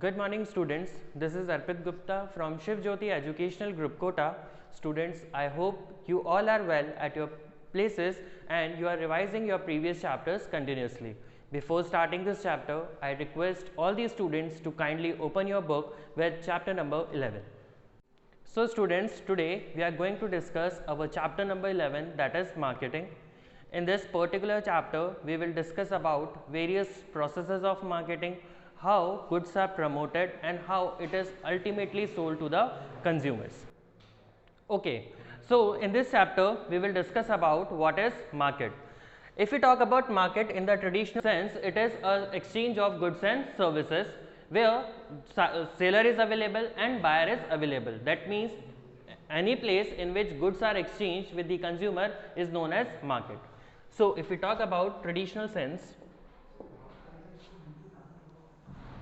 Good morning students, this is Arpit Gupta from Shiv Jyoti Educational Group Kota. Students, I hope you all are well at your places and you are revising your previous chapters continuously. Before starting this chapter, I request all the students to kindly open your book with chapter number 11. So students, today we are going to discuss our chapter number 11, that is marketing. In this particular chapter, we will discuss about various processes of marketing, how goods are promoted and how it is ultimately sold to the consumers. Okay, so in this chapter we will discuss about what is market. If we talk about market in the traditional sense, it is an exchange of goods and services where seller is available and buyer is available. That means any place in which goods are exchanged with the consumer is known as market. So if we talk about traditional sense,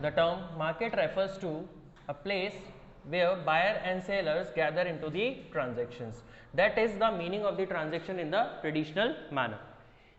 the term market refers to a place where buyer and sellers gather into the transactions. That is the meaning of the transaction in the traditional manner.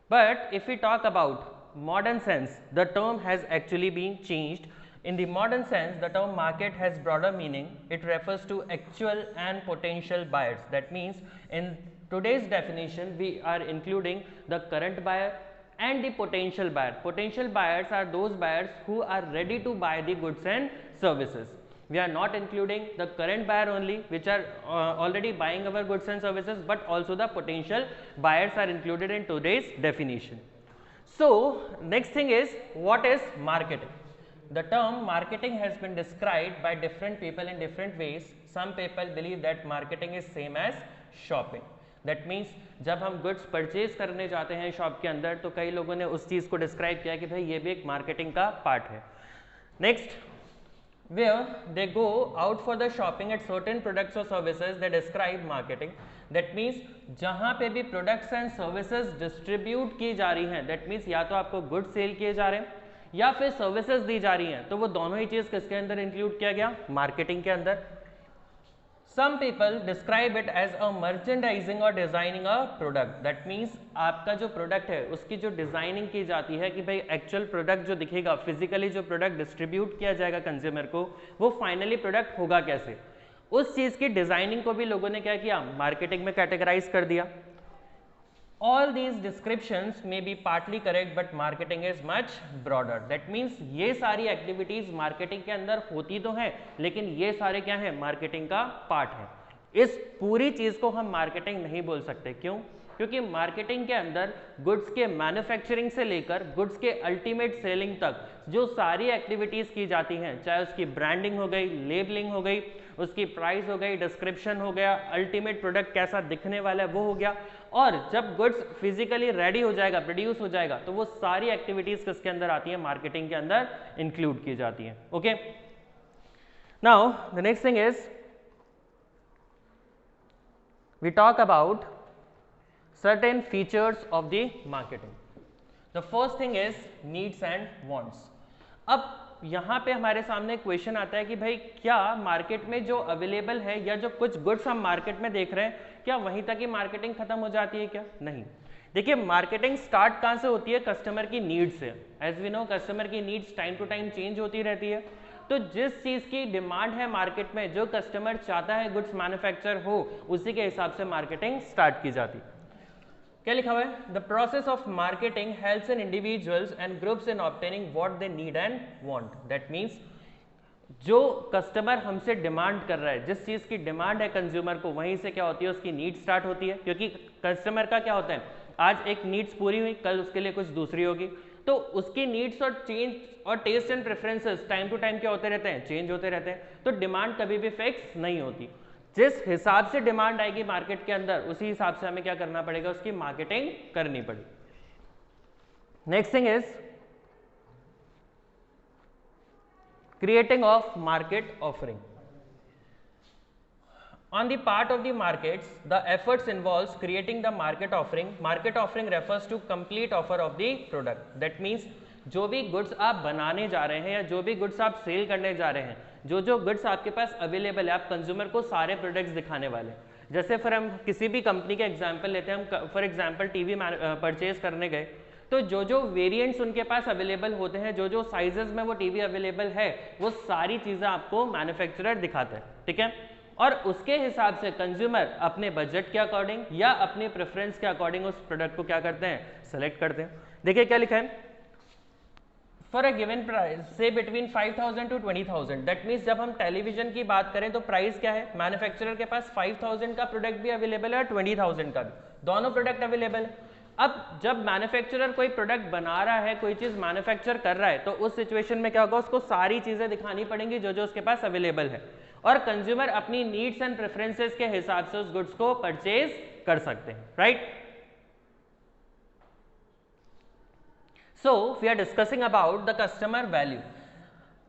But if we talk about modern sense, the term has actually been changed. In the modern sense, the term market has broader meaning. It refers to actual and potential buyers. That means in today's definition, we are including the current buyer and the potential buyer. Potential buyers are those buyers who are ready to buy the goods and services. We are not including the current buyer only, which are already buying our goods and services, but also the potential buyers are included in today's definition. So next thing is, what is marketing? The term marketing has been described by different people in different ways. Some people believe that marketing is same as shopping. That means जब हम goods purchase करने जाते हैं shop के अंदर, तो कई लोगों ने उस चीज़ को डिस्क्राइब किया कि भाई ये भी एक मार्केटिंग का पार्ट है. Next, where they go out for the shopping at certain products or services, they describe marketing. That means जहाँ पे भी products and services distribute की जा रही हैं, that means या तो आपको goods सेल किए जा रहे हैं या फिर सर्विसेज दी जा रही हैं, तो वो दोनों ही चीज़ किसके अंदर इंक्लूड किया गया? मार्केटिंग के अंदर. Some people describe it as a merchandising or designing a product. That means आपका जो प्रोडक्ट है उसकी जो डिज़ाइनिंग की जाती है कि भाई एक्चुअल प्रोडक्ट जो दिखेगा, फिजिकली जो प्रोडक्ट डिस्ट्रीब्यूट किया जाएगा कंज्यूमर को, वो फाइनली प्रोडक्ट होगा कैसे, उस चीज़ की डिज़ाइनिंग को भी लोगों ने क्या किया? मार्केटिंग में कैटेगराइज कर दिया. All these descriptions may be partly correct, but marketing is much broader. That means ये सारी एक्टिविटीज मार्केटिंग के अंदर होती तो हैं, लेकिन ये सारे क्या है? मार्केटिंग का पार्ट है. इस पूरी चीज को हम मार्केटिंग नहीं बोल सकते. क्यों? क्योंकि मार्केटिंग के अंदर गुड्स के मैन्युफैक्चरिंग से लेकर गुड्स के अल्टीमेट सेलिंग तक जो सारी एक्टिविटीज की जाती हैं, चाहे उसकी ब्रांडिंग हो गई, लेबलिंग हो गई, उसकी प्राइस हो गई, डिस्क्रिप्शन हो गया, अल्टीमेट प्रोडक्ट कैसा दिखने वाला है वो हो गया, और जब गुड्स फिजिकली रेडी हो जाएगा, प्रोड्यूस हो जाएगा, तो वो सारी एक्टिविटीज किसके अंदर आती हैं? मार्केटिंग के अंदर इंक्लूड की जाती हैं. Okay, now the next thing is we talk about certain features of the marketing. The first thing is needs and wants. अब यहाँ पे हमारे सामने क्वेश्चन आता है कि भाई क्या मार्केट में जो अवेलेबल है या जो कुछ गुड्स हम मार्केट में देख रहे हैं, क्या वहीं तक ही मार्केटिंग खत्म हो जाती है क्या? नहीं. देखिए, मार्केटिंग स्टार्ट कहाँ से होती है? कस्टमर की नीड्स से. एज वी नो, कस्टमर की needs time to time change होती रहती है. तो जिस चीज़ की डिमांड है मार्केट में, जो कस्टमर चाहता है गुड्स मैन्युफैक्चर हो, उसी के हिसाब से मार्केटिंग स्टार्ट की जाती है. क्या लिखा हुआ है? The process of marketing helps in individuals and groups in obtaining what they need and want. That means जो कस्टमर हमसे डिमांड कर रहा है, जिस चीज़ की डिमांड है कंज्यूमर को, वहीं से क्या होती है? उसकी नीड स्टार्ट होती है. क्योंकि कस्टमर का क्या होता है, आज एक नीड्स पूरी हुई, कल उसके लिए कुछ दूसरी होगी, तो उसकी नीड्स और चेंज और taste and preferences time to time क्या होते रहते हैं? चेंज होते रहते हैं. तो डिमांड कभी भी फिक्स नहीं होती. जिस हिसाब से डिमांड आएगी मार्केट के अंदर, उसी हिसाब से हमें क्या करना पड़ेगा? उसकी मार्केटिंग करनी पड़ेगी. Next thing is creating of market offering. On the part of the markets, the efforts involves creating the market offering. Market offering refers to complete offer of the product. That means जो भी goods आप बनाने जा रहे हैं या जो भी गुड्स आप सेल करने जा रहे हैं, जो गुड्स आपके पास अवेलेबल है, आप कंज्यूमर को सारे प्रोडक्ट्स दिखाने वाले हैं. जैसे फिर हम किसी भी कंपनी के एग्जांपल लेते हैं, हम फॉर एग्जांपल टीवी परचेज करने गए, तो जो जो वेरिएंट्स उनके पास अवेलेबल होते हैं, जो जो साइजेस में वो टीवी अवेलेबल है, वो सारी चीज़ें आपको मैन्युफैक्चरर दिखाते हैं, ठीक है। और उसके हिसाब से कंज्यूमर अपने बजट के अकॉर्डिंग या अपने प्रेफरेंस के अकॉर्डिंग उस प्रोडक्ट को क्या करते हैं, सेलेक्ट करते हैं। देखिए क्या लिखा है, फॉर अ गिवन प्राइस से बिटवीन 5000 टू 20,000, दैट मीन्स जब हम टेलीविजन की बात करें तो प्राइस क्या है, मैन्युफैक्चरर के पास 5000 का प्रोडक्ट भी अवेलेबल है और 20,000 का भी, दोनों प्रोडक्ट अवेलेबल है। अब जब मैन्युफैक्चरर कोई प्रोडक्ट बना रहा है, कोई चीज मैन्युफैक्चर कर रहा है, तो उस सिचुएशन में क्या होगा, उसको सारी चीजें दिखानी पड़ेंगी जो जो उसके पास अवेलेबल है, और कंज्यूमर अपनी नीड्स एंड प्रेफरेंसेस के हिसाब से उस गुड्स को परचेज कर सकते हैं, right. So we are discussing about the customer value.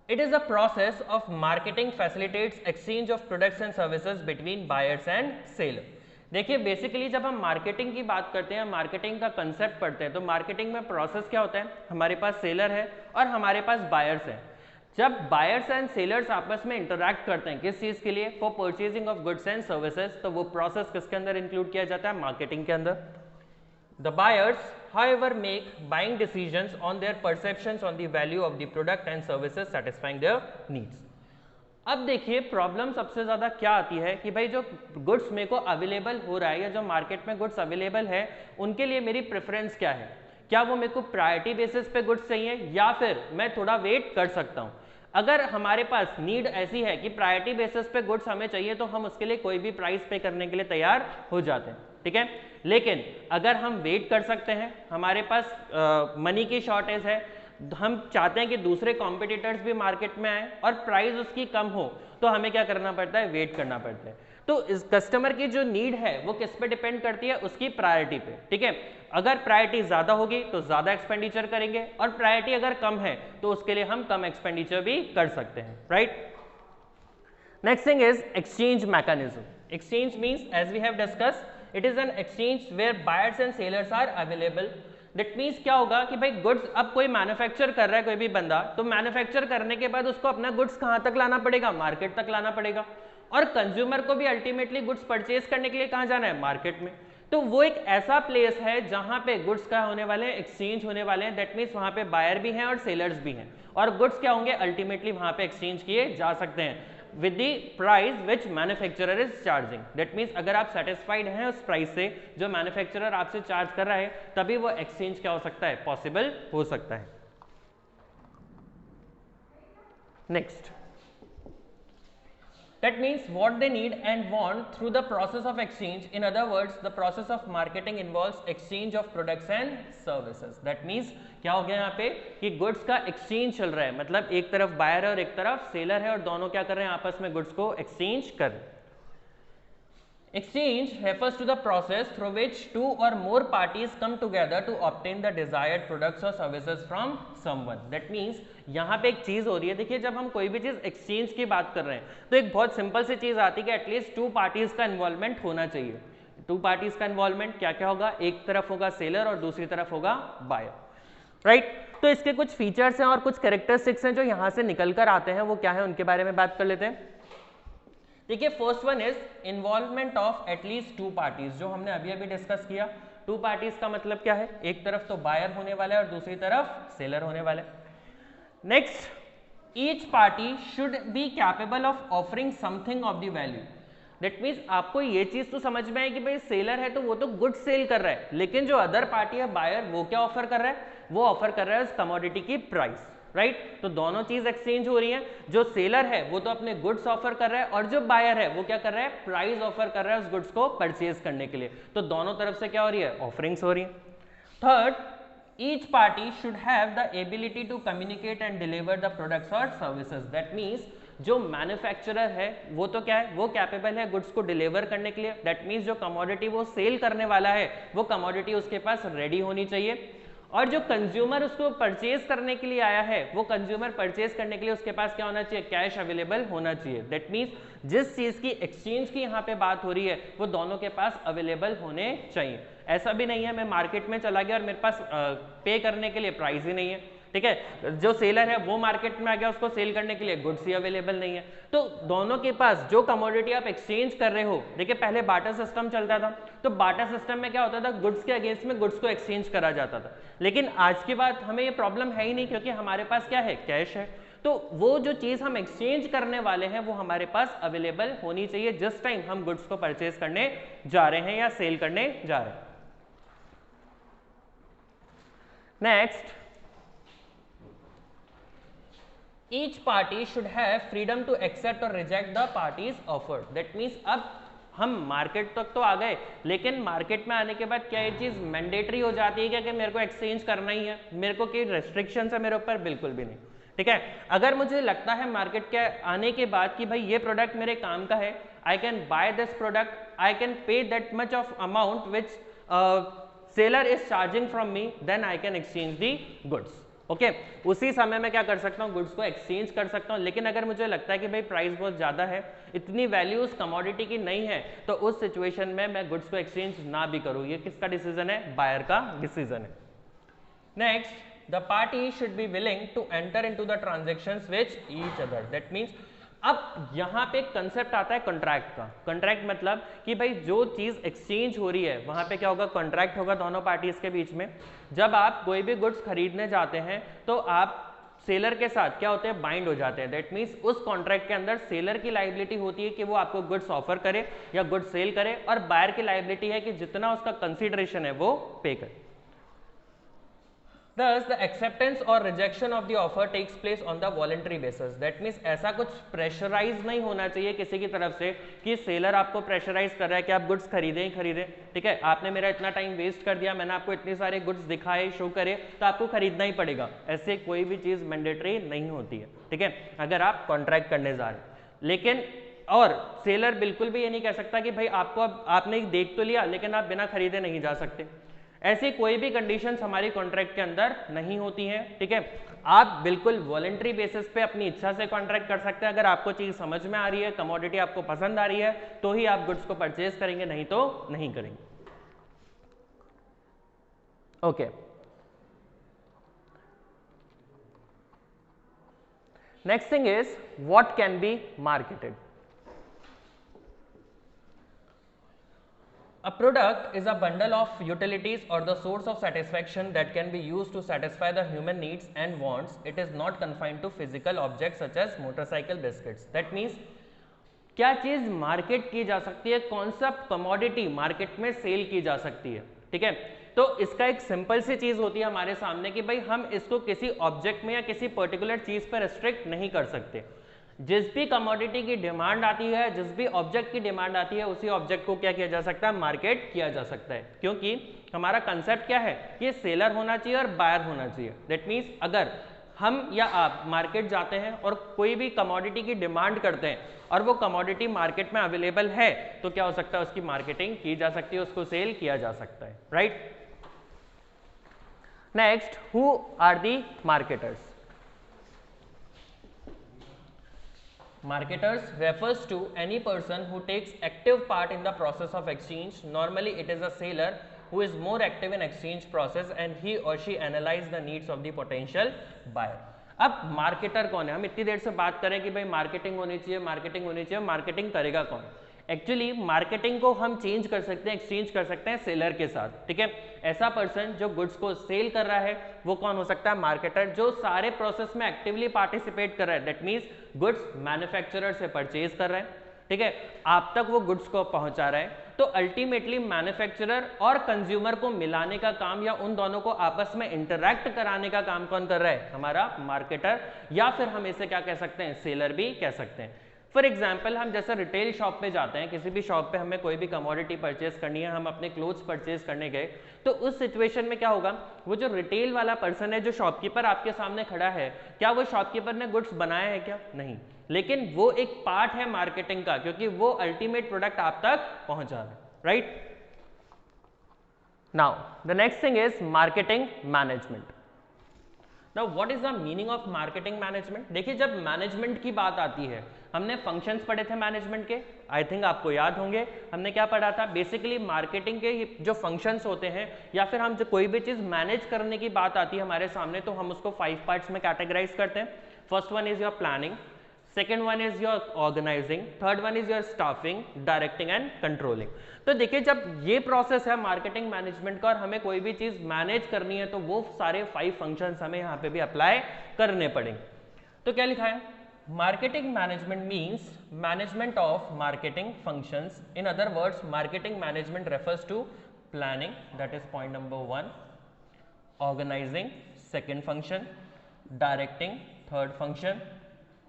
It is a process of marketing facilitates exchange of products and services between buyers and seller. देखिए बेसिकली जब हम मार्केटिंग की बात करते हैं, मार्केटिंग का कंसेप्ट पढ़ते हैं, तो मार्केटिंग में प्रोसेस क्या होता है, हमारे पास सेलर है और हमारे पास बायर्स है। जब बायर्स एंड सेलर्स आपस में इंटरैक्ट करते हैं किस चीज़ के लिए, for purchasing of goods and services, तो वो प्रोसेस किसके अंदर इंक्लूड किया जाता है, मार्केटिंग के अंदर। The buyers, however, make buying decisions on their perceptions on the value of the product and services satisfying their needs. अब देखिए प्रॉब्लम सबसे ज़्यादा क्या आती है कि भाई जो गुड्स मेरे को अवेलेबल हो रहा है या जो मार्केट में गुड्स अवेलेबल है, उनके लिए मेरी प्रेफरेंस क्या है, क्या वो मेरे को प्रायोरिटी बेसिस पे गुड्स चाहिए या फिर मैं थोड़ा वेट कर सकता हूँ। अगर हमारे पास नीड ऐसी है कि प्रायोरिटी बेसिस पे गुड्स हमें चाहिए, तो हम उसके लिए कोई भी प्राइस पे करने के लिए तैयार हो जाते हैं, ठीक है। लेकिन अगर हम वेट कर सकते हैं, हमारे पास मनी की शॉर्टेज है, हम चाहते हैं कि दूसरे कॉम्पिटिटर्स भी मार्केट में आए और प्राइस उसकी कम हो, तो हमें क्या करना पड़ता है, वेट करना पड़ता है। तो इस कस्टमर की जो नीड है वो किस पे डिपेंड करती है, उसकी प्रायोरिटी पे, ठीक है। अगर प्रायोरिटी ज़्यादा होगी तो ज़्यादा एक्सपेंडिचर करेंगे, और प्रायोरिटी अगर कम है तो उसके लिए हम कम एक्सपेंडिचर भी कर सकते हैं, right. Next thing is exchange mechanism. Exchange means as we have discussed, it is an exchange where buyers and sellers are available. That means क्या होगा कि भाई गुड्स अब कोई मैन्युफैक्चर कर रहा है कोई भी बंदा, तो मैन्युफैक्चर करने के बाद उसको अपना गुड्स कहाँ तक लाना पड़ेगा, मार्केट तक लाना पड़ेगा, और कंज्यूमर को भी अल्टीमेटली गुड्स परचेज करने के लिए कहाँ जाना है, मार्केट में। तो वो एक ऐसा प्लेस है जहाँ पे गुड्स क्या होने वाले हैं, एक्सचेंज होने वाले हैं। दैट मीन्स वहाँ पे बायर भी हैं और सेलर्स भी हैं, और गुड्स क्या होंगे, अल्टीमेटली वहाँ पे एक्सचेंज किए जा सकते हैं with the price which manufacturer is charging. That means अगर आप सेटिस्फाइड हैं उस प्राइस से जो मैन्युफैक्चरर आपसे चार्ज कर रहा है, तभी वो एक्सचेंज क्या हो सकता है, पॉसिबल हो सकता है। Next, that means what they need and want through the process of exchange. In other words, the process of marketing involves exchange of products and services. That means क्या हो गया यहाँ पे कि गुड्स का एक्सचेंज चल रहा है, मतलब एक तरफ बायर है और एक तरफ सेलर है, और दोनों क्या कर रहे हैं, आपस में गुड्स को एक्सचेंज कर रहे हैं। Exchange refers to the process through which two or more parties come together to obtain the desired products or services from someone. That means यहाँ पे एक चीज़ हो रही है, देखिए जब हम कोई भी चीज़ एक्सचेंज की बात कर रहे हैं तो एक बहुत सिंपल सी चीज़ आती है कि एटलीस्ट टू पार्टीज़ का इन्वॉल्वमेंट होना चाहिए। टू पार्टीज़ का इन्वॉल्वमेंट क्या क्या होगा, एक तरफ होगा सेलर और दूसरी तरफ होगा बायर, राइट। तो इसके कुछ फीचर्स हैं और कुछ कैरेक्टरिस्टिक्स हैं जो यहाँ से निकल कर आते हैं, वो क्या है उनके बारे में बात कर लेते हैं। देखिए first one is involvement of at least to parties, जो हमने अभी अभी डिस्कस किया। टू पार्टीज का मतलब क्या है, एक तरफ तो बायर होने वाला है और दूसरी तरफ सेलर होने वाला है। Next, each party should be capable of offering something of the value. That means आपको ये चीज तो समझ में है कि भाई सेलर है तो वो तो गुड सेल कर रहा है, लेकिन जो अदर पार्टी है बायर, वो क्या ऑफर कर रहा है, वो ऑफर कर रहा है उस कमोडिटी की प्राइस, राइट। तो दोनों चीज एक्सचेंज हो रही है। जो सेलर है वो तो अपने गुड्स ऑफर कर रहा है, और जो बायर है वो क्या कर रहा है, प्राइस ऑफर कर रहा है उस गुड्स को परचेज करने के लिए। तो दोनों तरफ से क्या हो रही है, ऑफरिंग्स हो रही है। Third, each party should have the ability to communicate and deliver the products और सर्विसेज। दैट मीन्स जो मैन्युफैक्चरर है वो तो क्या है, वो कैपेबल है गुड्स को डिलीवर करने के लिए। दैट मीन्स जो कमोडिटी वो सेल करने वाला है वो कमोडिटी उसके पास रेडी होनी चाहिए, और जो कंज्यूमर उसको परचेज करने के लिए आया है वो कंज्यूमर परचेज करने के लिए उसके पास क्या होना चाहिए, कैश अवेलेबल होना चाहिए। दैट मीन्स जिस चीज़ की एक्सचेंज की यहाँ पे बात हो रही है वो दोनों के पास अवेलेबल होने चाहिए। ऐसा भी नहीं है मैं मार्केट में चला गया और मेरे पास पे करने के लिए प्राइस ही नहीं है, ठीक है, जो सेलर है वो मार्केट में आ गया उसको सेल करने के लिए, गुड्स ही अवेलेबल नहीं है, तो दोनों के पास जो कमोडिटी आप एक्सचेंज कर रहे हो, देखिए पहले बार्टर सिस्टम चलता था, तो बार्टर सिस्टम में क्या होता था, गुड्स के अगेंस्ट में गुड्स को एक्सचेंज करा जाता था, लेकिन आज की बात हमें ये प्रॉब्लम है ही नहीं, क्योंकि हमारे पास क्या है, कैश है, तो वो जो चीज हम एक्सचेंज करने वाले हैं वो हमारे पास अवेलेबल होनी चाहिए जिस टाइम हम गुड्स को परचेज करने जा रहे हैं या सेल करने जा रहे हैं। Next, each party should have freedom to accept or reject the parties offered. That means अब हम मार्केट तक तो आ गए, लेकिन मार्केट में आने के बाद क्या ये चीज़ मैंडेटरी हो जाती है क्या कि मेरे को एक्सचेंज करना ही है, मेरे को कोई रेस्ट्रिक्शन है मेरे ऊपर, बिल्कुल भी नहीं, ठीक है। अगर मुझे लगता है मार्केट के आने के बाद कि भाई ये प्रोडक्ट मेरे काम का है, I can buy this product, I can pay that much of amount which seller is charging from me, then I can exchange the goods, okay उसी समय मैं क्या कर सकता हूँ, गुड्स को एक्सचेंज कर सकता हूँ। लेकिन अगर मुझे लगता है कि भाई प्राइस बहुत ज़्यादा है, इतनी वैल्यू उस कमोडिटी की नहीं है, तो उस सिचुएशन में मैं गुड्स को एक्सचेंज ना भी करूँ। ये किसका डिसीजन है, बायर का डिसीजन है। Next, the party should be willing to enter into the transactions with each other. That means अब यहाँ पे कंसेप्ट आता है कॉन्ट्रैक्ट का। कॉन्ट्रैक्ट मतलब कि भाई जो चीज़ एक्सचेंज हो रही है वहाँ पे क्या होगा, कॉन्ट्रैक्ट होगा दोनों पार्टीज के बीच में। जब आप कोई भी गुड्स खरीदने जाते हैं तो आप सेलर के साथ क्या होते हैं, बाइंड हो जाते हैं। दैट मीन्स उस कॉन्ट्रैक्ट के अंदर सेलर की लायबिलिटी होती है कि वो आपको गुड्स ऑफर करे या गुड्स सेल करे, और बायर की लायबिलिटी है कि जितना उसका कंसिडरेशन है वो पे करे। Thus, the acceptance or rejection of the offer takes place on the voluntary basis. That means ऐसा कुछ प्रेशराइज नहीं होना चाहिए किसी की तरफ से कि सेलर आपको प्रेशराइज कर रहा है कि आप गुड्स खरीदें ही खरीदें, ठीक है, आपने मेरा इतना टाइम वेस्ट कर दिया, मैंने आपको इतने सारे गुड्स दिखाए, शो करे, तो आपको खरीदना ही पड़ेगा। ऐसे कोई भी चीज़ मैंडेटरी नहीं होती है, ठीक है, अगर आप कॉन्ट्रैक्ट करने जा रहे हैं। लेकिन और सेलर बिल्कुल भी ये नहीं कह सकता कि भाई आपको अब आपने देख तो लिया लेकिन आप बिना खरीदे नहीं जा सकते। ऐसी कोई भी कंडीशंस हमारी कॉन्ट्रैक्ट के अंदर नहीं होती हैं, ठीक है। आप बिल्कुल वॉलंटरी बेसिस पे अपनी इच्छा से कॉन्ट्रैक्ट कर सकते हैं। अगर आपको चीज़ समझ में आ रही है, कमोडिटी आपको पसंद आ रही है, तो ही आप गुड्स को परचेज करेंगे, नहीं तो नहीं करेंगे। Okay, next thing is what can be marketed. A product is a bundle of utilities or the source of satisfaction that can be used to satisfy the human needs and wants. It is not confined to physical objects such as motorcycle biscuits. That means क्या चीज़ market की जा सकती है, कौन सा commodity market में cell की जा सकती है, ठीक है। तो इसका एक सिंपल सी चीज़ होती है हमारे सामने कि भाई हम इसको किसी ऑब्जेक्ट में या किसी पर्टिकुलर चीज़ पर रिस्ट्रिक्ट नहीं कर सकते। जिस भी कमोडिटी की डिमांड आती है, जिस भी ऑब्जेक्ट की डिमांड आती है, उसी ऑब्जेक्ट को क्या किया जा सकता है, मार्केट किया जा सकता है। क्योंकि हमारा कंसेप्ट क्या है कि सेलर होना चाहिए और बायर होना चाहिए। दैट मीन्स अगर हम या आप मार्केट जाते हैं और कोई भी कमोडिटी की डिमांड करते हैं और वो कमोडिटी मार्केट में अवेलेबल है, तो क्या हो सकता है, उसकी मार्केटिंग की जा सकती है, उसको सेल किया जा सकता है, right. Next, who are the marketers. Marketers refers to any person who takes active part in the process of exchange. Normally it is a seller who is more active in exchange process and he or she analyze the needs of the potential buyer. अब marketer कौन है, हम इतनी देर से बात करें कि भाई मार्केटिंग होनी चाहिए, मार्केटिंग होनी चाहिए, मार्केटिंग करेगा कौन। एक्चुअली मार्केटिंग को हम चेंज कर सकते हैं, एक्सचेंज कर सकते हैं सेलर के साथ, ठीक है। ऐसा पर्सन जो गुड्स को सेल कर रहा है वो कौन हो सकता है, मार्केटर, जो सारे प्रोसेस में एक्टिवली पार्टिसिपेट कर रहा है। दैट मीन्स गुड्स मैन्युफैक्चरर से परचेज कर रहा है, ठीक है, आप तक वो गुड्स को पहुंचा रहा है। तो अल्टीमेटली मैन्युफैक्चरर और कंज्यूमर को मिलाने का काम या उन दोनों को आपस में इंटरैक्ट कराने का काम कौन कर रहा है, हमारा मार्केटर, या फिर हम इसे क्या कह सकते हैं, सेलर भी कह सकते हैं। फॉर एग्जाम्पल, हम जैसे रिटेल शॉप पे जाते हैं, किसी भी शॉप पे हमें कोई भी कमोडिटी परचेज करनी है, हम अपने क्लोथ्स परचेज करने गए, तो उस सिचुएशन में क्या होगा, वो जो रिटेल वाला पर्सन है, जो शॉपकीपर आपके सामने खड़ा है, क्या वो शॉपकीपर ने गुड्स बनाया है क्या, नहीं, लेकिन वो एक पार्ट है मार्केटिंग का, क्योंकि वो अल्टीमेट प्रोडक्ट आप तक पहुंचा रहा है, right. Now the next thing is marketing management. Now what is the meaning of marketing management? देखिए जब मैनेजमेंट की बात आती है, हमने फंक्शंस पढ़े थे मैनेजमेंट के, आई थिंक आपको याद होंगे। हमने क्या पढ़ा था? बेसिकली मार्केटिंग के जो फंक्शंस होते हैं या फिर हम जो कोई भी चीज मैनेज करने की बात आती है हमारे सामने, तो हम उसको 5 पार्ट्स में कैटेगराइज करते हैं। First one is your planning, second one is your organising, third one is your staffing, directing and controlling. तो देखिए जब ये प्रोसेस है मार्केटिंग मैनेजमेंट का और हमें कोई भी चीज मैनेज करनी है तो वो सारे 5 फंक्शंस हमें यहाँ पे भी अप्लाई करने पड़ेंगे। तो क्या लिखा है? Marketing management means management of marketing functions. In other words marketing management refers to planning, that is point number 1, organising second function, directing third function,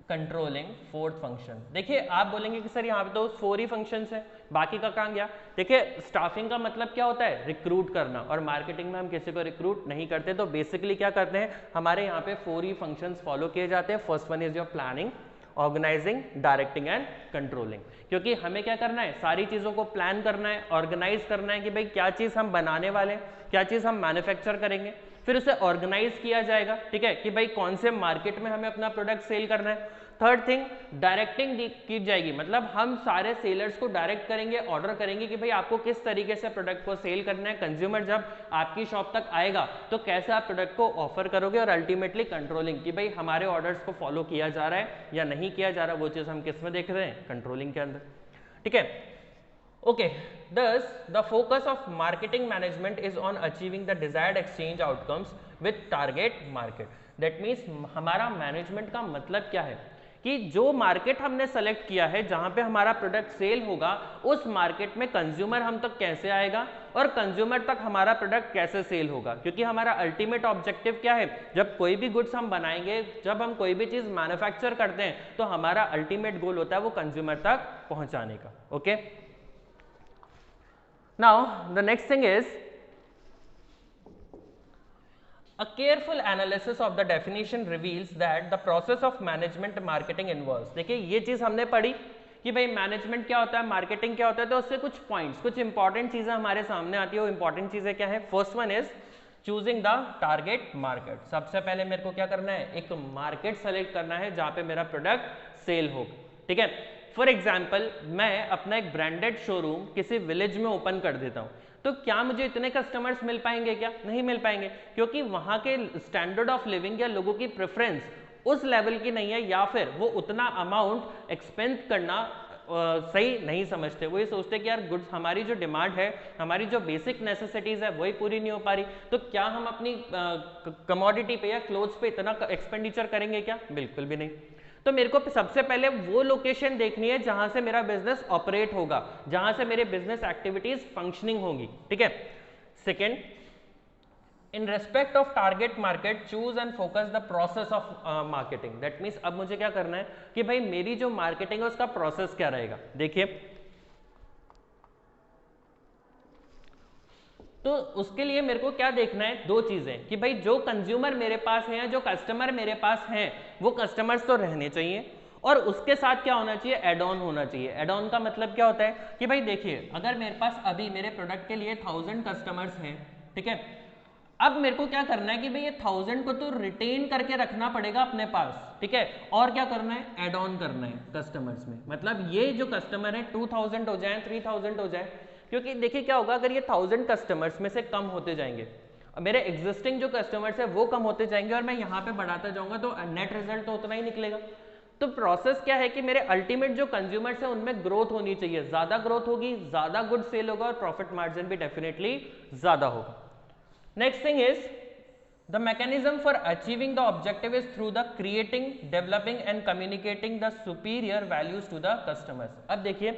controlling fourth function. देखिए आप बोलेंगे कि सर यहाँ पे तो 4 ही फंक्शंस है, बाकी का कहाँ गया? देखिए स्टाफिंग का मतलब क्या होता है? रिक्रूट करना, और मार्केटिंग में हम किसी को रिक्रूट नहीं करते, तो बेसिकली क्या करते हैं, हमारे यहाँ पे 4 ही फंक्शंस फॉलो किए जाते हैं। First one is your planning, organising, directing and controlling. क्योंकि हमें क्या करना है? सारी चीज़ों को प्लान करना है, ऑर्गेनाइज करना है कि भाई क्या चीज़ हम बनाने वाले हैं, क्या चीज़ हम मैन्युफैक्चर करेंगे, फिर उसे ऑर्गेनाइज किया जाएगा, ठीक है, कि भाई कौन से मार्केट में हमें अपना प्रोडक्ट सेल करना है। थर्ड थिंग, डायरेक्टिंग की जाएगी, मतलब हम सारे सेलर्स को डायरेक्ट करेंगे, ऑर्डर करेंगे कि भाई आपको किस तरीके से प्रोडक्ट को सेल करना है। कंज्यूमर जब आपकी शॉप तक आएगा तो कैसे आप प्रोडक्ट को ऑफर करोगे, और अल्टीमेटली कंट्रोलिंग कि भाई हमारे ऑर्डर्स को फॉलो किया जा रहा है या नहीं किया जा रहा, वो चीज़ हम किस में देख रहे हैं? कंट्रोलिंग के अंदर, ठीक है। Okay, thus the focus of marketing management is on achieving the desired exchange outcomes with target market. That means हमारा मैनेजमेंट का मतलब क्या है कि जो मार्केट हमने सेलेक्ट किया है जहां पे हमारा प्रोडक्ट सेल होगा, उस मार्केट में कंज्यूमर हम तक कैसे आएगा और कंज्यूमर तक हमारा प्रोडक्ट कैसे सेल होगा। क्योंकि हमारा अल्टीमेट ऑब्जेक्टिव क्या है? जब कोई भी गुड्स हम बनाएंगे, जब हम कोई भी चीज मैन्युफैक्चर करते हैं, तो हमारा अल्टीमेट गोल होता है वो कंज्यूमर तक पहुंचाने का। Okay, now the next thing is a careful analysis of the definition reveals that the process of management marketing involves। देखिए ये चीज हमने पढ़ी कि भाई मैनेजमेंट क्या होता है, मार्केटिंग क्या होता है, तो उससे कुछ पॉइंट्स, कुछ इंपॉर्टेंट चीजें हमारे सामने आती है। वो इंपॉर्टेंट चीजें क्या है? First one is choosing the target market. सबसे पहले मेरे को क्या करना है? एक मार्केट सेलेक्ट करना है जहां पे मेरा प्रोडक्ट सेल हो, ठीक है। फॉर एग्जाम्पल मैं अपना एक ब्रांडेड शोरूम किसी विलेज में ओपन कर देता हूँ, तो क्या मुझे इतने कस्टमर्स मिल पाएंगे? क्या नहीं मिल पाएंगे, क्योंकि वहाँ के स्टैंडर्ड ऑफ लिविंग या लोगों की प्रेफरेंस उस लेवल की नहीं है, या फिर वो उतना अमाउंट एक्सपेंड करना सही नहीं समझते। वो ये सोचते कि यार गुड्स, हमारी जो डिमांड है, हमारी जो बेसिक नेसेसिटीज है वही पूरी नहीं हो पा रही, तो क्या हम अपनी कमोडिटी पे या क्लोथ्स पे इतना एक्सपेंडिचर करेंगे? क्या बिल्कुल भी नहीं। तो मेरे को सबसे पहले वो लोकेशन देखनी है जहां से मेरा बिजनेस ऑपरेट होगा, जहां से मेरे बिजनेस एक्टिविटीज फंक्शनिंग होगी, ठीक है। Second, in respect of target market choose and focus the process of marketing. That means अब मुझे क्या करना है कि भाई मेरी जो मार्केटिंग है उसका प्रोसेस क्या रहेगा। देखिए तो उसके लिए मेरे को क्या देखना है? 2 चीजें, कि भाई जो कंज्यूमर मेरे पास है या जो कस्टमर मेरे पास हैं वो कस्टमर्स तो रहने चाहिए, और उसके साथ क्या होना चाहिए? एड ऑन होना चाहिए। एड ऑन का मतलब क्या होता है कि भाई देखिए अगर मेरे पास अभी मेरे प्रोडक्ट के लिए 1000 कस्टमर्स हैं, ठीक है, अब मेरे को क्या करना है कि भाई ये 1000 को तो रिटेन करके रखना पड़ेगा अपने पास, ठीक है, और क्या करना है? ऐड ऑन करना है कस्टमर्स में। मतलब ये जो कस्टमर है 2000 हो जाए, 3000 हो जाए, क्योंकि देखिए क्या होगा अगर ये 1000 कस्टमर्स में से कम होते जाएंगे, मेरे एग्जिस्टिंग जो कस्टमर्स है वो कम होते जाएंगे, और मैं यहाँ पे बढ़ाता जाऊंगा, तो नेट रिजल्ट तो उतना ही निकलेगा। तो प्रोसेस क्या है कि मेरे अल्टीमेट जो कंज्यूमर्स है उनमें ग्रोथ होनी चाहिए, ज्यादा ग्रोथ होगी, ज्यादा गुड सेल होगा, और प्रॉफिट मार्जिन भी डेफिनेटली ज्यादा होगा। Next thing is the mechanism for achieving the objective is through the creating, developing and communicating the superior values to the customers। अब देखिए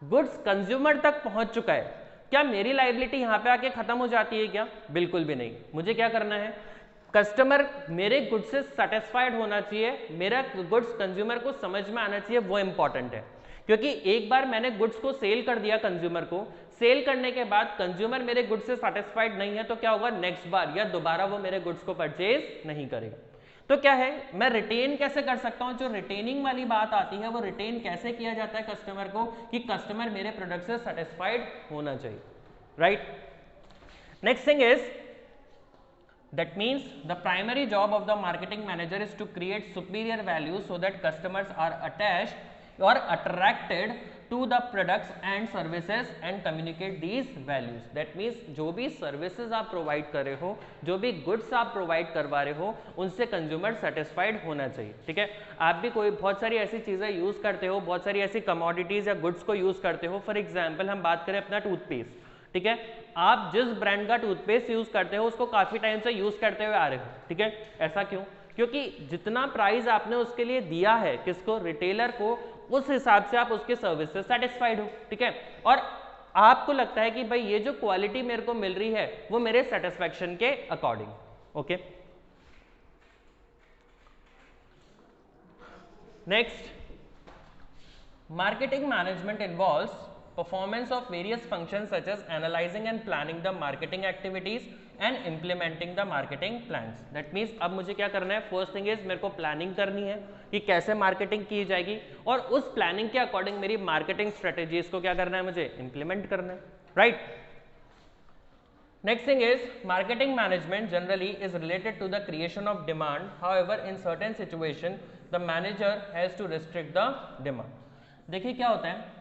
गुड्स कंज्यूमर तक पहुंच चुका है, क्या मेरी लायबिलिटी यहाँ पे आके खत्म हो जाती है? क्या बिल्कुल भी नहीं। मुझे क्या करना है? कस्टमर मेरे गुड्स से सेटिस्फाइड होना चाहिए, मेरा गुड्स कंज्यूमर को समझ में आना चाहिए, वो इंपॉर्टेंट है। क्योंकि एक बार मैंने गुड्स को सेल कर दिया कंज्यूमर को, सेल करने के बाद कंज्यूमर मेरे गुड्स से सेटिस्फाइड नहीं है, तो क्या होगा? नेक्स्ट बार या दोबारा वो मेरे गुड्स को परचेज नहीं करेगा। तो क्या है, मैं रिटेन कैसे कर सकता हूं? जो रिटेनिंग वाली बात आती है वो रिटेन कैसे किया जाता है कस्टमर को, कि कस्टमर मेरे प्रोडक्ट से सेटिस्फाइड होना चाहिए, right. Next thing is That means the primary job of the marketing manager is to create superior value so that customers are attached or attracted to the products and services and communicate these values. That means जो भी services आप provide कर रहे हो, जो भी goods आप provide करवा रहे हो, उनसे consumer satisfied होना चाहिए. ठीक है, आप भी कोई बहुत सारी ऐसी चीज़ें यूज़ करते हो, बहुत सारी ऐसी commodities या goods को यूज़ करते हो. फॉर एग्जाम्पल हम बात करें अपना टूथपेस्ट. ठीक है, आप जिस ब्रांड का टूथपेस्ट यूज करते हो उसको काफी टाइम से यूज करते हुए आ रहे हो. ठीक है, ऐसा क्यों? क्योंकि जितना प्राइस आपने उसके लिए दिया है किसको, रिटेलर को, उस हिसाब से आप उसके सर्विस से सेटिस्फाइड हो. ठीक है, और आपको लगता है कि भाई ये जो क्वालिटी मेरे को मिल रही है वो मेरे सेटिस्फैक्शन के according. Okay, next, marketing management involves performance of various functions such as analyzing and planning the marketing activities and implementing the marketing plans. That means अब मुझे क्या करना है, first thing is मेरे को planning करनी है कि कैसे marketing की जाएगी, और उस planning के according मेरी marketing strategies को क्या करना है, मुझे implement करना है. Right? Next thing is marketing management generally is related to the creation of demand. However, in certain situation the manager has to restrict the demand. देखिए क्या होता है,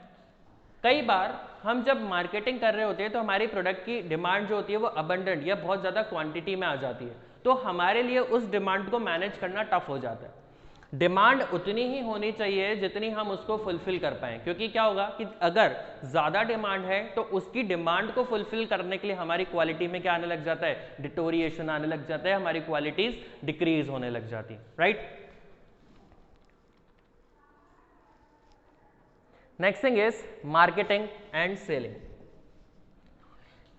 कई बार हम जब मार्केटिंग कर रहे होते हैं तो हमारी प्रोडक्ट की डिमांड जो होती है वो अबंडेंट या बहुत ज़्यादा क्वांटिटी में आ जाती है, तो हमारे लिए उस डिमांड को मैनेज करना टफ हो जाता है. डिमांड उतनी ही होनी चाहिए जितनी हम उसको फुलफिल कर पाएँ, क्योंकि क्या होगा कि अगर ज़्यादा डिमांड है तो उसकी डिमांड को फुलफिल करने के लिए हमारी क्वालिटी में क्या आने लग जाता है, डिटोरिएशन आने लग जाता है, हमारी क्वालिटीज़ डिक्रीज होने लग जाती है. Right. Next thing is marketing and selling.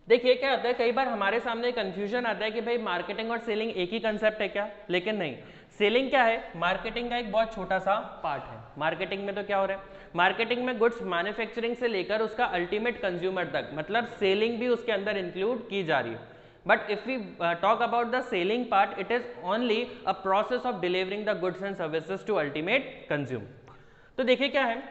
देखिए क्या होता है, कई बार हमारे सामने कंफ्यूजन आता है कि भाई मार्केटिंग और सेलिंग एक ही कंसेप्ट है क्या, लेकिन नहीं. सेलिंग क्या है, मार्केटिंग का एक बहुत छोटा सा पार्ट है. मार्केटिंग में तो क्या हो रहा है, मार्केटिंग में गुड्स मैन्युफैक्चरिंग से लेकर उसका अल्टीमेट कंज्यूमर तक, मतलब सेलिंग भी उसके अंदर इंक्लूड की जा रही है. But if we talk about the selling part, it is only a process of delivering the goods and services to ultimate consume. तो देखिए क्या है,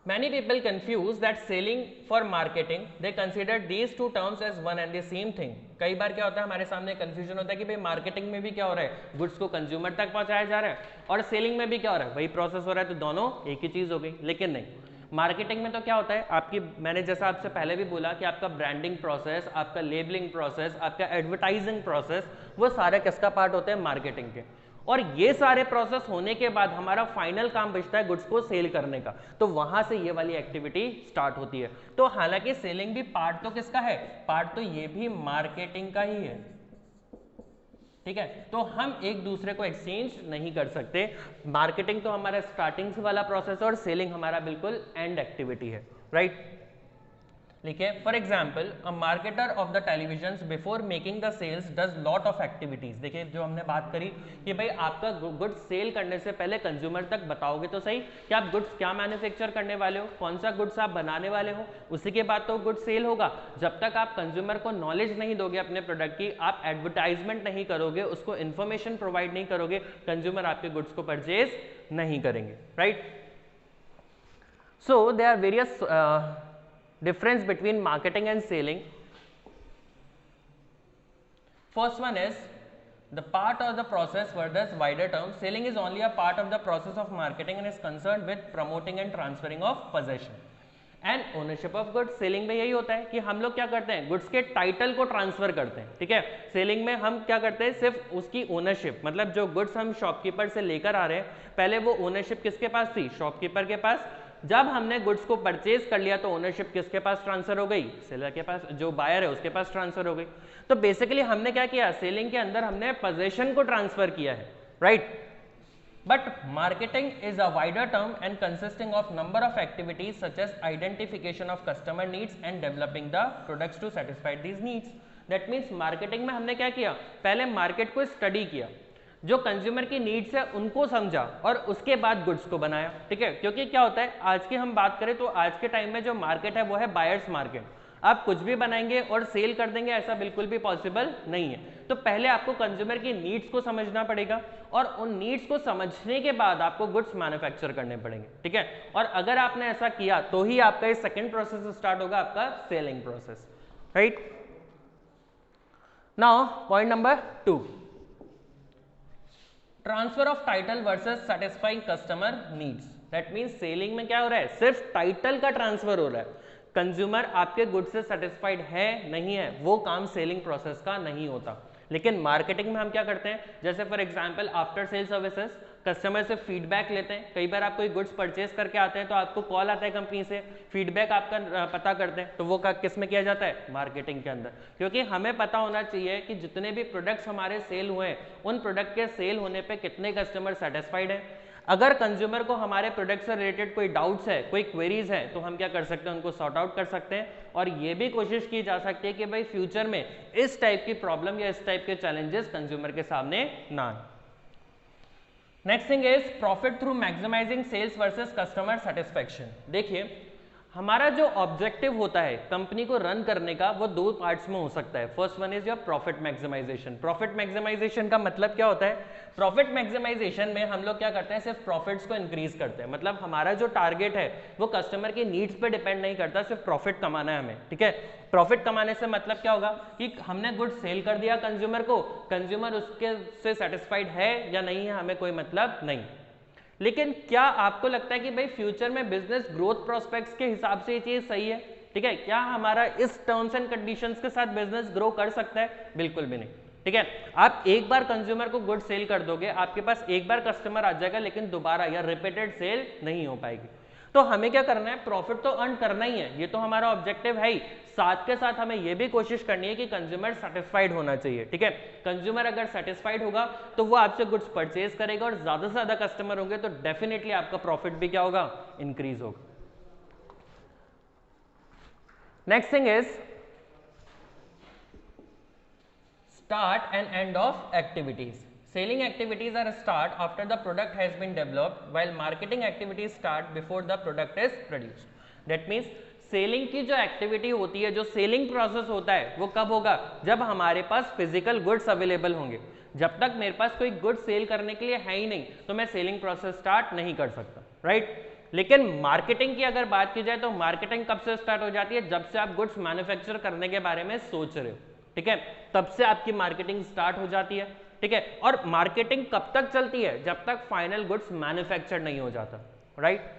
many people confuse that selling for marketing. They consider these two terms as one and the same thing. कई बार क्या होता है, हमारे सामने कंफ्यूजन होता है कि भाई मार्केटिंग में भी क्या हो रहा है, गुड्स को कंज्यूमर तक पहुंचाया जा रहा है, और सेलिंग में भी क्या हो रहा है, वही प्रोसेस हो रहा है, तो दोनों एक ही चीज हो गई. लेकिन नहीं, मार्केटिंग में तो क्या होता है, आपकी, मैंने जैसा आपसे पहले भी बोला कि आपका ब्रांडिंग प्रोसेस, आपका लेबलिंग प्रोसेस, आपका एडवर्टाइजिंग प्रोसेस, वो सारे किसका पार्ट होते हैं, मार्केटिंग के. और ये सारे प्रोसेस होने के बाद हमारा फाइनल काम बचता है गुड्स को सेल करने का, तो वहां से ये वाली एक्टिविटी स्टार्ट होती है. तो हालांकि सेलिंग भी पार्ट तो किसका है, पार्ट तो ये भी मार्केटिंग का ही है. ठीक है, तो हम एक दूसरे को एक्सचेंज नहीं कर सकते. मार्केटिंग तो हमारा स्टार्टिंग वाला प्रोसेस और सेलिंग हमारा बिल्कुल एंड एक्टिविटी है. राइट. लिखिए, for example a marketer of the television before making the sales does lot of activities. देखिए जो हमने बात करी कि भाई आपका गुड्स सेल करने से पहले कंज्यूमर तक बताओगे तो सही कि आप गुड्स क्या मैन्युफैक्चर करने वाले हो, कौन सा गुड्स आप बनाने वाले हो, उसी के बाद तो गुड्स सेल होगा. जब तक आप कंज्यूमर को नॉलेज नहीं दोगे अपने प्रोडक्ट की, आप एडवर्टाइजमेंट नहीं करोगे, उसको इन्फॉर्मेशन प्रोवाइड नहीं करोगे, कंज्यूमर आपके गुड्स को परचेज नहीं करेंगे. Right. So they are various difference between marketing and selling. First one is the part of the process versus wider term. Selling is only a part of the process of marketing and is concerned with promoting and transferring of possession and ownership of goods. Selling में यही होता है कि हम लोग क्या करते हैं, गुड्स के टाइटल को ट्रांसफर करते हैं. ठीक है, सेलिंग में हम क्या करते हैं, सिर्फ उसकी ओनरशिप, मतलब जो गुड्स हम शॉपकीपर से लेकर आ रहे हैं, पहले वो ओनरशिप किसके पास थी, शॉपकीपर के पास. जब हमने गुड्स को परचेज कर लिया तो ओनरशिप किसके पास ट्रांसफर हो गई, सेलर के पास, जो बायर है उसके पास ट्रांसफर हो गई. तो बेसिकली हमने क्या किया, सेलिंग के अंदर हमने पोजीशन को ट्रांसफर किया है. Right. But marketing is a wider term and consisting of number of activities such as identification of customer needs and developing the products to satisfy these needs. That means marketing में हमने क्या किया, पहले market को study किया, जो consumer की needs है उनको समझा और उसके बाद गुड्स को बनाया. ठीक है, क्योंकि क्या होता है, आज की हम बात करें तो आज के टाइम में जो मार्केट है वो है बायर्स मार्केट. आप कुछ भी बनाएंगे और सेल कर देंगे ऐसा बिल्कुल भी पॉसिबल नहीं है. तो पहले आपको कंज्यूमर की नीड्स को समझना पड़ेगा और उन नीड्स को समझने के बाद आपको गुड्स मैन्युफैक्चर करने पड़ेंगे. ठीक है, और अगर आपने ऐसा किया तो ही आपका ये सेकेंड प्रोसेस स्टार्ट होगा, आपका selling process. Right. Now point number 2, transfer of title versus satisfying customer needs. That means selling में क्या हो रहा है, सिर्फ टाइटल का ट्रांसफर हो रहा है, कंज्यूमर आपके गुड से सेटिस्फाइड है नहीं है, वो काम सेलिंग प्रोसेस का नहीं होता। लेकिन मार्केटिंग में हम क्या करते हैं, जैसे for example after sale services, customer से फीडबैक लेते हैं। कई बार आप कोई गुड्स परचेज करके आते हैं तो आपको कॉल आता है कंपनी से, फीडबैक आपका पता करते हैं, तो वो किस में किया जाता है, मार्केटिंग के अंदर। क्योंकि हमें पता होना चाहिए कि जितने भी प्रोडक्ट्स हमारे सेल हुए हैं उन प्रोडक्ट के सेल होने पे कितने कस्टमर सेटिस्फाइड हैं। अगर कंज्यूमर को हमारे प्रोडक्ट से रिलेटेड कोई डाउट्स है, कोई क्वेरीज है, तो हम क्या कर सकते हैं, उनको सॉर्ट आउट कर सकते हैं। और ये भी कोशिश की जा सकती है कि भाई फ्यूचर में इस टाइप की प्रॉब्लम या इस टाइप के चैलेंजेस कंज्यूमर के सामने ना आए। Next thing is profit through maximising sales versus customer satisfaction. देखिए हमारा जो ऑब्जेक्टिव होता है कंपनी को रन करने का, वो दो पार्ट्स में हो सकता है। First one is your profit maximisation. Profit maximisation का मतलब क्या होता है, प्रॉफिट मैक्सिमाइजेशन में हम लोग क्या करते हैं, सिर्फ प्रॉफिट्स को इंक्रीज करते हैं। मतलब हमारा जो टारगेट है वो कस्टमर की नीड्स पे डिपेंड नहीं करता, सिर्फ प्रॉफिट कमाना है हमें, ठीक है। प्रॉफिट कमाने से मतलब क्या होगा कि हमने गुड सेल कर दिया कंज्यूमर को, कंज्यूमर उसके से सेटिस्फाइड है या नहीं है हमें कोई मतलब नहीं। लेकिन क्या आपको लगता है कि भाई फ्यूचर में बिजनेस ग्रोथ प्रोस्पेक्ट्स के हिसाब से ये चीज सही है, ठीक है, क्या हमारा इस टर्म्स एंड कंडीशंस के साथ बिजनेस ग्रो कर सकता है, बिल्कुल भी नहीं, ठीक है। आप एक बार कंज्यूमर को गुड सेल कर दोगे, आपके पास एक बार कस्टमर आ जाएगा, लेकिन दोबारा या रिपीटेड सेल नहीं हो पाएगी। तो हमें क्या करना है, प्रॉफिट तो अर्न करना ही है, ये तो हमारा ऑब्जेक्टिव है ही। साथ के साथ हमें ये भी कोशिश करनी है कि कंज्यूमर सेटिस्फाइड होना चाहिए, ठीक है। कंज्यूमर अगर सेटिस्फाइड होगा तो वो आपसे गुड्स परचेज करेगा, और ज्यादा से ज्यादा कस्टमर होंगे तो डेफिनेटली आपका प्रॉफिट भी क्या होगा, इंक्रीज होगा। Next thing is start and end of activities. Selling activities are start after the product has been developed, while marketing activities start before the product is produced. That means selling की जो activity होती है, जो selling process होता है, वो कब होगा, जब हमारे पास फिजिकल गुड्स अवेलेबल होंगे। जब तक मेरे पास कोई गुड सेल करने के लिए है ही नहीं तो मैं सेलिंग प्रोसेस स्टार्ट नहीं कर सकता, राइट। लेकिन मार्केटिंग की अगर बात की जाए तो मार्केटिंग कब से स्टार्ट हो जाती है, जब से आप गुड्स मैन्युफैक्चर करने के बारे में सोच रहे हो, ठीक है, तब से आपकी मार्केटिंग स्टार्ट हो जाती है, ठीक है। और मार्केटिंग कब तक चलती है, जब तक फाइनल गुड्स मैन्युफैक्चर नहीं हो जाता, right.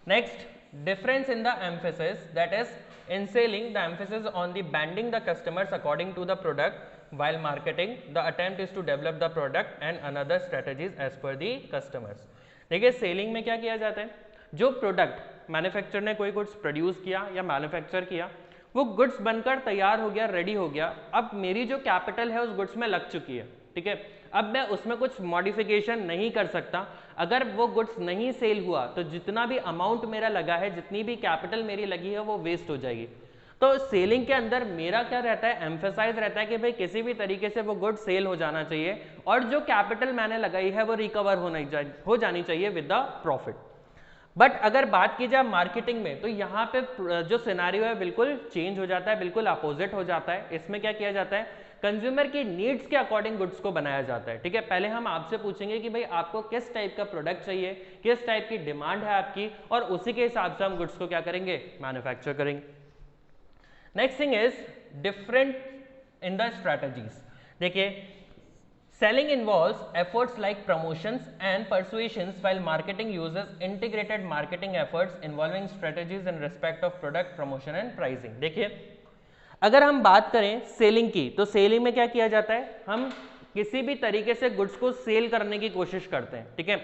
Next, difference in the emphasis, that is in selling the emphasis on the banding the customers according to the product, while marketing the attempt is to develop the product and another strategies as per the customers. देखिए selling में क्या किया जाता है, जो product manufacture ने कोई goods produce किया या मैन्युफैक्चर किया, वो गुड्स बनकर तैयार हो गया, रेडी हो गया, अब मेरी जो कैपिटल है उस गुड्स में लग चुकी है, ठीक है। अब मैं उसमें कुछ मॉडिफिकेशन नहीं कर सकता। अगर वो गुड्स नहीं सेल हुआ तो जितना भी अमाउंट मेरा लगा है, जितनी भी कैपिटल मेरी लगी है, वो वेस्ट हो जाएगी। तो सेलिंग के अंदर मेरा क्या रहता है, एम्फेसाइज रहता है कि भाई किसी भी तरीके से वो गुड सेल हो जाना चाहिए, और जो कैपिटल मैंने लगाई है वो रिकवर हो जानी चाहिए विद द प्रॉफिट। बट अगर बात की जाए मार्केटिंग में, तो यहाँ पे जो सिनेरियो है बिल्कुल चेंज हो जाता है, बिल्कुल अपोजिट हो जाता है। इसमें क्या किया जाता है, कंज्यूमर की नीड्स के अकॉर्डिंग गुड्स को बनाया जाता है, ठीक है। पहले हम आपसे पूछेंगे कि भाई आपको किस टाइप का प्रोडक्ट चाहिए, किस टाइप की डिमांड है आपकी, और उसी के हिसाब से हम गुड्स को क्या करेंगे, मैन्युफैक्चर करेंगे। Next thing is different in the strategies. देखिए selling involves efforts like promotions and persuasions, while marketing uses integrated marketing efforts involving strategies in respect of product promotion and pricing. देखिए अगर हम बात करें सेलिंग की, तो selling में क्या किया जाता है, हम किसी भी तरीके से गुड्स को सेल करने की कोशिश करते हैं, ठीक है।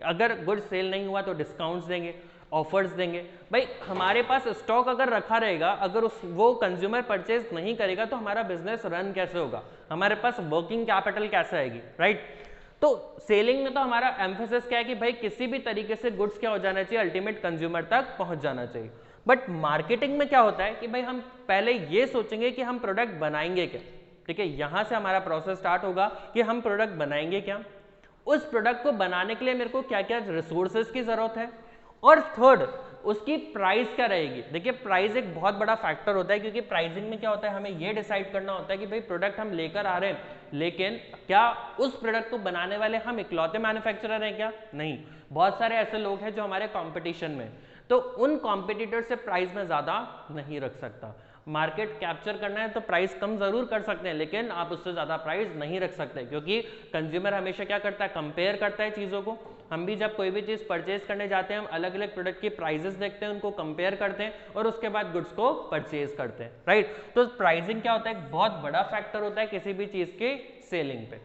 अगर गुड्स सेल नहीं हुआ तो डिस्काउंट्स देंगे, ऑफर्स देंगे। भाई हमारे पास स्टॉक अगर रखा रहेगा, अगर वो कंज्यूमर परचेज नहीं करेगा तो हमारा बिजनेस रन कैसे होगा, हमारे पास वर्किंग कैपिटल कैसे आएगी, राइट। तो सेलिंग में तो हमारा एम्फेसिस क्या है कि भाई किसी भी तरीके से गुड्स क्या हो जाना चाहिए, अल्टीमेट कंज्यूमर तक पहुंच जाना चाहिए। बट मार्केटिंग में क्या होता है कि भाई हम पहले ये सोचेंगे कि हम प्रोडक्ट बनाएंगे क्या, ठीक है। यहां से हमारा प्रोसेस स्टार्ट होगा कि हम प्रोडक्ट बनाएंगे क्या, उस प्रोडक्ट को बनाने के लिए मेरे को क्या क्या रिसोर्सेज की जरूरत है, और थर्ड उसकी प्राइस क्या रहेगी। देखिए प्राइस एक बहुत बड़ा फैक्टर होता है, क्योंकि प्राइसिंग में क्या होता है, हमें ये डिसाइड करना होता है कि भाई प्रोडक्ट हम लेकर आ रहे हैं, लेकिन क्या उस प्रोडक्ट को बनाने वाले हम इकलौते मैन्युफैक्चरर हैं क्या, नहीं, बहुत सारे ऐसे लोग हैं जो हमारे कंपटीशन में, तो उन कॉम्पिटिटर से प्राइस में ज्यादा नहीं रख सकता। मार्केट कैप्चर करना है तो प्राइस कम जरूर कर सकते हैं, लेकिन आप उससे ज़्यादा प्राइस नहीं रख सकते, क्योंकि कंज्यूमर हमेशा क्या करता है, कंपेयर करता है चीज़ों को। हम भी जब कोई भी चीज़ परचेज करने जाते हैं, हम अलग अलग प्रोडक्ट की प्राइजेस देखते हैं, उनको कंपेयर करते हैं और उसके बाद गुड्स को परचेज करते हैं, राइट। तो प्राइसिंग क्या होता है, एक बहुत बड़ा फैक्टर होता है किसी भी चीज़ की सेलिंग पे।